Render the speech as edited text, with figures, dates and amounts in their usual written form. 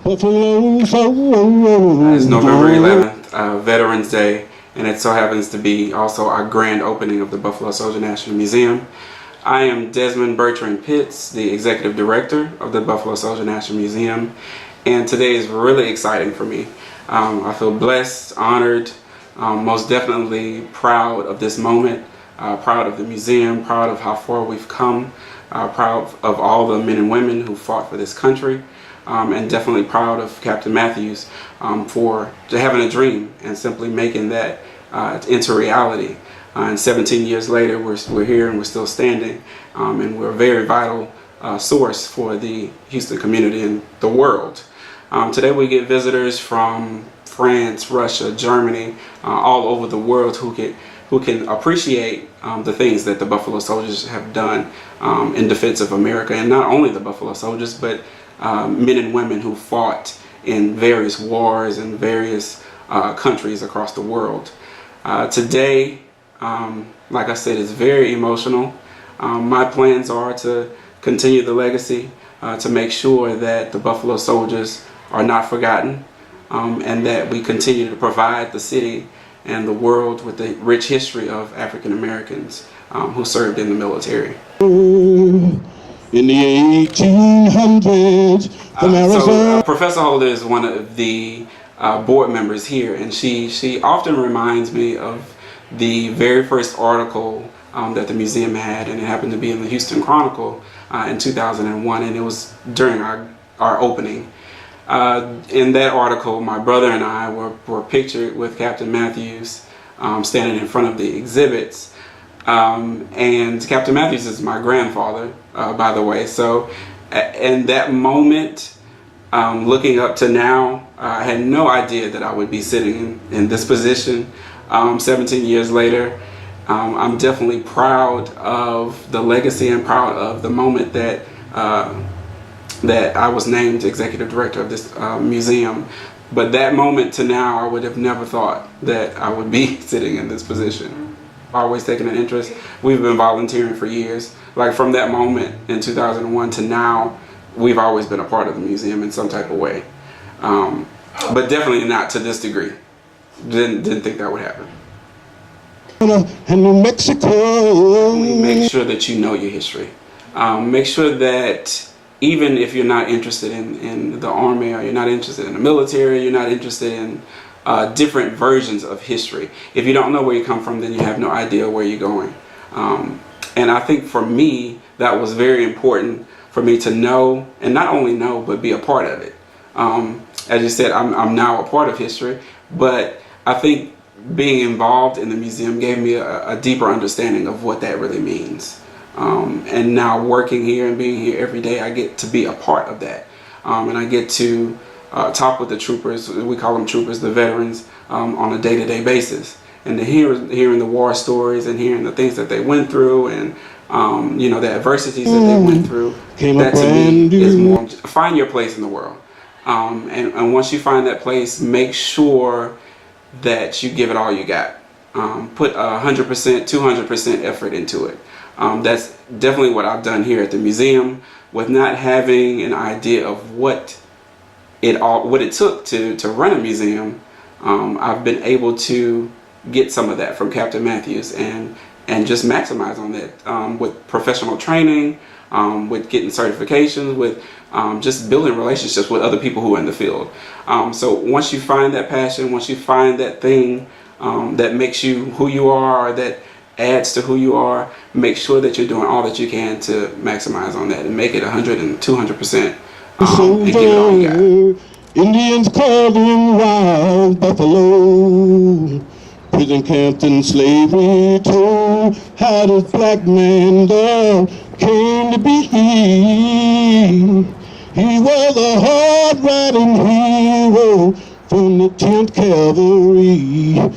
Buffalo Soldiers. It's November 11th, Veterans Day, and it so happens to be also our grand opening of the Buffalo Soldier National Museum. I am Desman Bertrand Pitts, the Executive Director of the Buffalo Soldier National Museum, and today is really exciting for me. I feel blessed, honored, most definitely proud of this moment, proud of the museum, proud of how far we've come, proud of all the men and women who fought for this country, and definitely proud of Captain Matthews for having a dream and simply making that into reality. And 17 years later, we're here and we're still standing, and we're a very vital source for the Houston community and the world. Today we get visitors from France, Russia, Germany, all over the world who can appreciate the things that the Buffalo Soldiers have done in defense of America, and not only the Buffalo Soldiers, but men and women who fought in various wars in various countries across the world. Today, like I said, is very emotional. My plans are to continue the legacy, to make sure that the Buffalo Soldiers are not forgotten, and that we continue to provide the city and the world with the rich history of African Americans who served in the military. In the 1800s, Professor Holder is one of the board members here, and she often reminds me of the very first article that the museum had, and it happened to be in the Houston Chronicle in 2001, and it was during our opening. In that article, my brother and I were pictured with Captain Matthews standing in front of the exhibits. And Captain Matthews is my grandfather, by the way. So in that moment, looking up to now, I had no idea that I would be sitting in this position 17 years later. I'm definitely proud of the legacy and proud of the moment that I was named executive director of this museum. But that moment to now, I would have never thought that I would be sitting in this position. Always taken an interest. We've been volunteering for years. Like from that moment in 2001 to now, we've always been a part of the museum in some type of way. But definitely not to this degree. Didn't think that would happen. And New Mexico. Make sure that you know your history. Make sure that even if you're not interested in the Army, or you're not interested in the military, you're not interested in different versions of history. If you don't know where you come from, then you have no idea where you're going. And I think for me, that was very important for me to know, and not only know, but be a part of it. As you said, I'm now a part of history, but I think being involved in the museum gave me a deeper understanding of what that really means. And now working here and being here every day, I get to be a part of that. And I get to talk with the troopers, we call them troopers, the veterans, on a day-to-day basis. And to hearing the war stories and hearing the things that they went through, and you know, the adversities that they went through, that to me is more, find your place in the world. And once you find that place, make sure that you give it all you got. Put 100%, 200% effort into it. That's definitely what I've done here at the museum, with not having an idea of what it took to run a museum. I've been able to get some of that from Captain Matthews and just maximize on that with professional training, with getting certifications, with just building relationships with other people who are in the field. So once you find that passion, once you find that thing that makes you who you are, or that adds to who you are, make sure that you're doing all that you can to maximize on that and make it 100 and 200%. And give it all you got. Indians called him Wild Buffalo. Prison camps and slavery told how this black man dog came to be. He was a hard-riding hero from the 10th Cavalry.